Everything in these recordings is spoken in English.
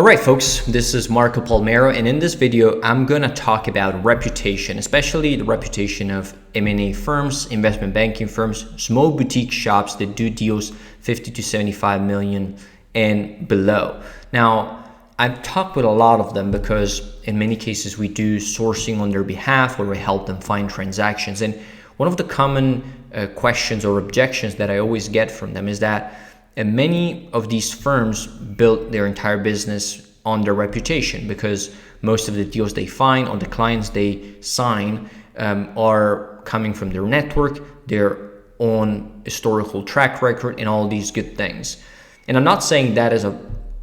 All right, folks, this is Marco Palmero, and in this video, I'm going to talk about reputation, especially the reputation of M&A firms, investment banking firms, small boutique shops that do deals 50 to 75 million and below. Now, I've talked with a lot of them because in many cases we do sourcing on their behalf where we help them find transactions. And one of the common questions or objections that I always get from them is that many of these firms built their entire business on their reputation, because most of the deals they find or the clients they sign are coming from their network, their own historical track record, and all these good things. And I'm not saying that is a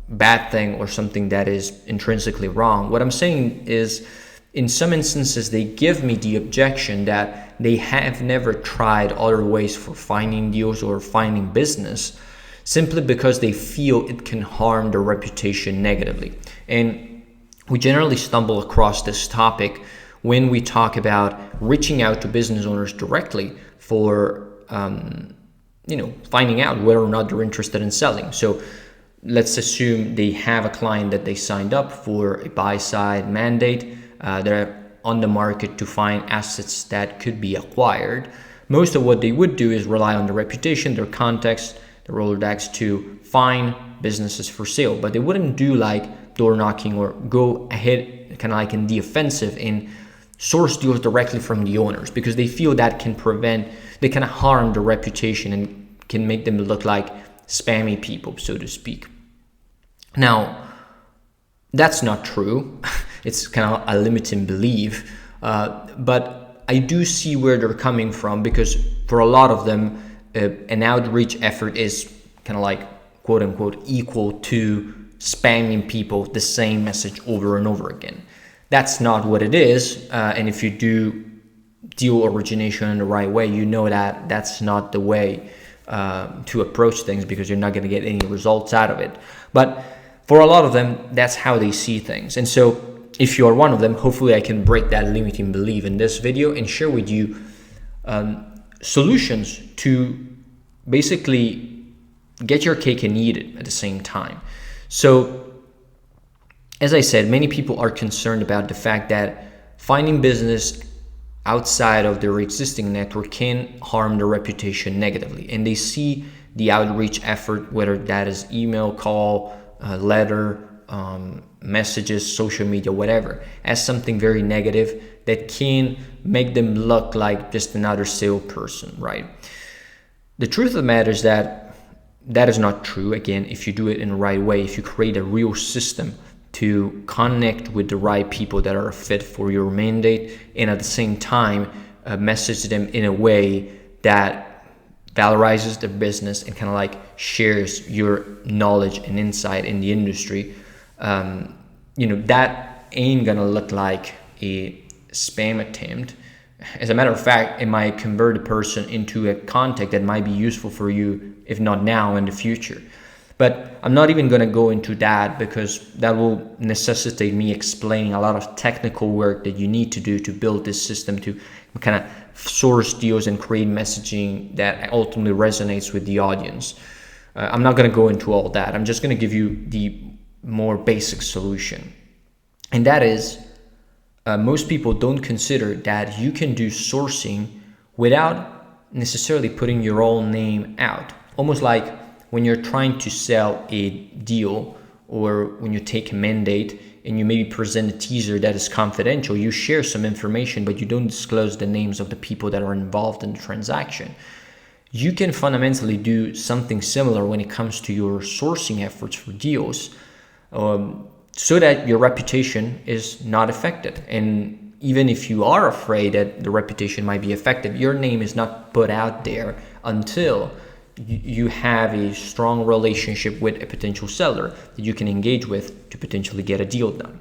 bad thing or something that is intrinsically wrong. What I'm saying is, in some instances, they give me the objection that they have never tried other ways for finding deals or finding business, simply because they feel it can harm their reputation negatively. And we generally stumble across this topic when we talk about reaching out to business owners directly for finding out whether or not they're interested in selling. So let's assume they have a client that they signed up for a buy-side mandate. They're on the market to find assets that could be acquired. Most of what they would do is rely on their reputation, their contacts, the Rolodex to find businesses for sale, but they wouldn't do like door knocking or go ahead kind of like in the offensive and source deals directly from the owners, because they feel that they can harm their reputation and can make them look like spammy people, so to speak. Now, that's not true. It's kind of a limiting belief, but I do see where they're coming from, because for a lot of them, an outreach effort is kind of like quote unquote equal to spamming people the same message over and over again. That's not what it is. And if you do deal origination in the right way, you know that that's not the way to approach things, because you're not going to get any results out of it. But for a lot of them, that's how they see things. And so if you are one of them, hopefully I can break that limiting belief in this video and share with you solutions to basically get your cake and eat it at the same time. So, as I said, many people are concerned about the fact that finding business outside of their existing network can harm their reputation negatively. And they see the outreach effort, whether that is email, call, letter, messages, social media, whatever, as something very negative that can make them look like just another salesperson, right? The truth of the matter is that that is not true. Again, if you do it in the right way, if you create a real system to connect with the right people that are a fit for your mandate, and at the same time message them in a way that valorizes their business and kind of like shares your knowledge and insight in the industry, that ain't gonna look like a spam attempt. As a matter of fact, it might convert a person into a contact that might be useful for you, if not now, in the future. But I'm not even going to go into that, because that will necessitate me explaining a lot of technical work that you need to do to build this system to kind of source deals and create messaging that ultimately resonates with the audience. I'm not going to go into all that. I'm just going to give you the more basic solution. And that is, most people don't consider that you can do sourcing without necessarily putting your own name out. Almost like when you're trying to sell a deal, or when you take a mandate and you maybe present a teaser that is confidential, you share some information, but you don't disclose the names of the people that are involved in the transaction. You can fundamentally do something similar when it comes to your sourcing efforts for deals, so that your reputation is not affected. And even if you are afraid that the reputation might be affected, your name is not put out there until you have a strong relationship with a potential seller that you can engage with to potentially get a deal done.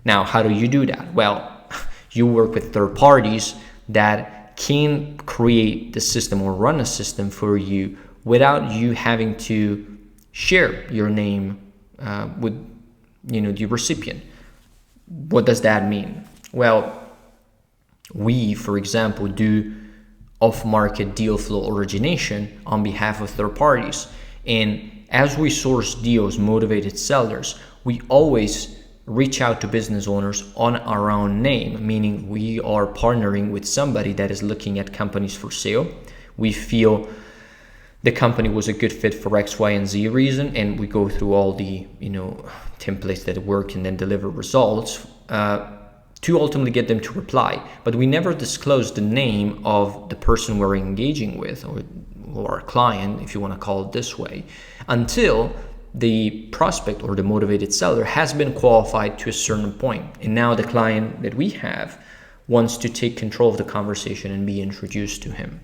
Now, how do you do that? Well, you work with third parties that can create the system or run a system for you without you having to share your name with the recipient. What does that mean? Well, we, for example, do off-market deal flow origination on behalf of third parties. And as we source deals, motivated sellers, we always reach out to business owners on our own name, meaning we are partnering with somebody that is looking at companies for sale. We feel the company was a good fit for X, Y, and Z reason, and we go through all the templates that work and then deliver results to ultimately get them to reply. But we never disclose the name of the person we're engaging with, or our client, if you want to call it this way, until the prospect or the motivated seller has been qualified to a certain point. And now the client that we have wants to take control of the conversation and be introduced to him.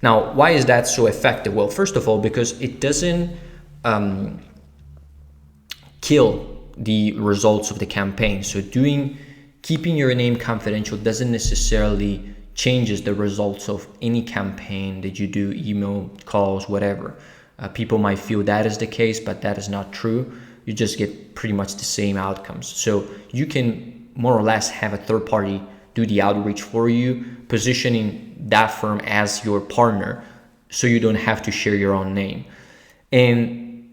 Now, why is that so effective? Well, first of all, because it doesn't kill the results of the campaign. So keeping your name confidential doesn't necessarily changes the results of any campaign that you do, email, calls, whatever. People might feel that is the case, but that is not true. You just get pretty much the same outcomes. So you can more or less have a third party do the outreach for you, positioning that firm as your partner so you don't have to share your own name. And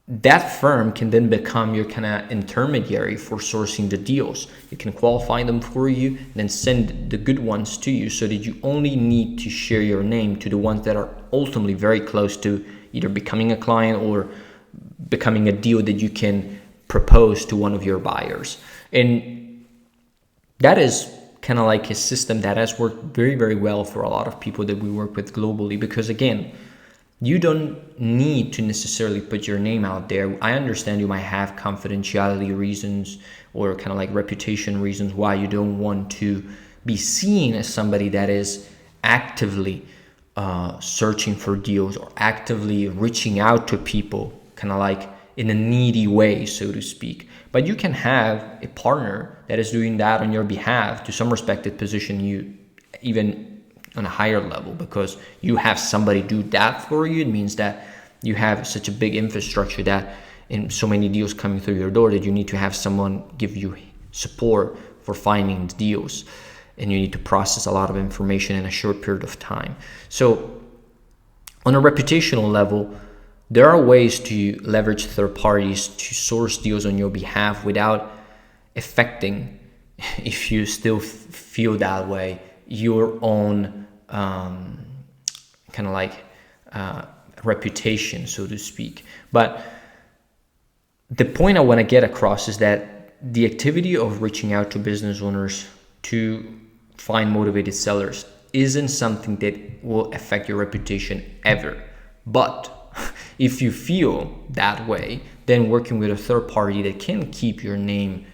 that firm can then become your kind of intermediary for sourcing the deals. You can qualify them for you, then send the good ones to you, so that you only need to share your name to the ones that are ultimately very close to either becoming a client or becoming a deal that you can propose to one of your buyers. And that is kind of like a system that has worked very, very well for a lot of people that we work with globally, because again, you don't need to necessarily put your name out there. I understand you might have confidentiality reasons or kind of like reputation reasons why you don't want to be seen as somebody that is actively searching for deals or actively reaching out to people kind of like in a needy way, so to speak. But you can have a partner that is doing that on your behalf, to some respect it position you even on a higher level, because you have somebody do that for you. It means that you have such a big infrastructure that in so many deals coming through your door that you need to have someone give you support for finding the deals, and you need to process a lot of information in a short period of time. So on a reputational level, there are ways to leverage third parties to source deals on your behalf without affecting, if you still feel that way, your own kind of like reputation, so to speak. But the point I want to get across is that the activity of reaching out to business owners to find motivated sellers isn't something that will affect your reputation ever. But if you feel that way, then working with a third party that can keep your name,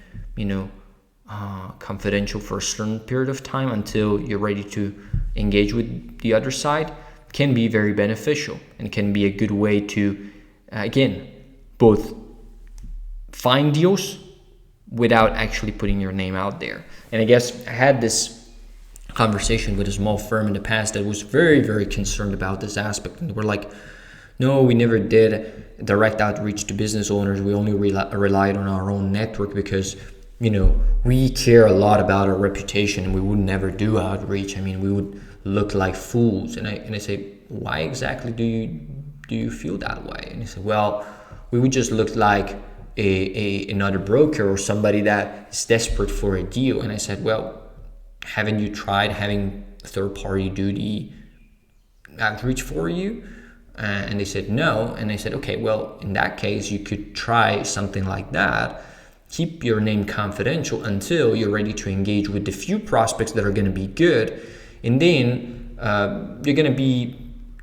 confidential for a certain period of time until you're ready to engage with the other side can be very beneficial, and can be a good way to, again, both find deals without actually putting your name out there. And I guess I had this conversation with a small firm in the past that was very, very concerned about this aspect. And we're like, no, we never did direct outreach to business owners. We only relied on our own network because we care a lot about our reputation, and we would never do outreach. I mean, we would look like fools. And I say, why exactly do you feel that way? And he said, well, we would just look like another broker or somebody that is desperate for a deal. And I said, well, haven't you tried having a third party do the outreach for you? And they said no. And I said, okay, well, in that case, you could try something like that. Keep your name confidential until you're ready to engage with the few prospects that are going to be good. And then you're going to be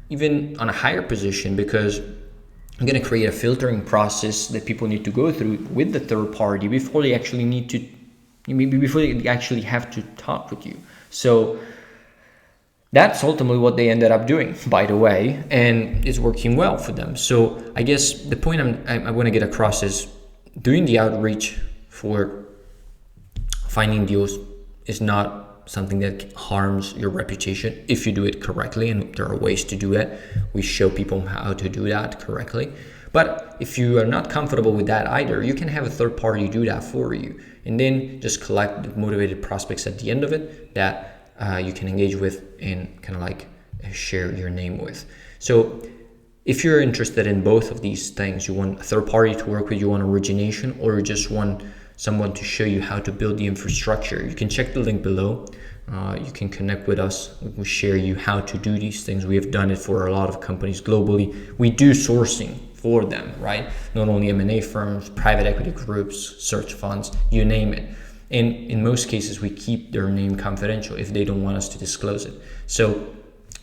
even on a higher position, because you're going to create a filtering process that people need to go through with the third party before they actually have to talk with you. So that's ultimately what they ended up doing, by the way, and it's working well for them. So I guess the point I want to get across is doing the outreach for finding deals is not something that harms your reputation if you do it correctly, and there are ways to do it. We show people how to do that correctly. But if you are not comfortable with that either, you can have a third party do that for you, and then just collect the motivated prospects at the end of it that you can engage with and kind of like share your name with. So If you're interested in both of these things, you want a third party to work with you on origination, or you just want someone to show you how to build the infrastructure, you can check the link below. You can connect with us. We will share you how to do these things. We have done it for a lot of companies globally. We do sourcing for them, right? Not only M&A firms, private equity groups, search funds, you name it. And in most cases, we keep their name confidential if they don't want us to disclose it. So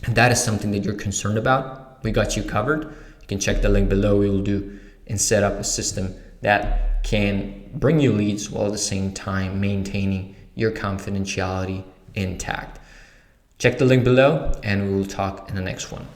if that is something that you're concerned about, we got you covered. You can check the link below. We will do and set up a system that can bring you leads while at the same time maintaining your confidentiality intact. Check the link below and we will talk in the next one.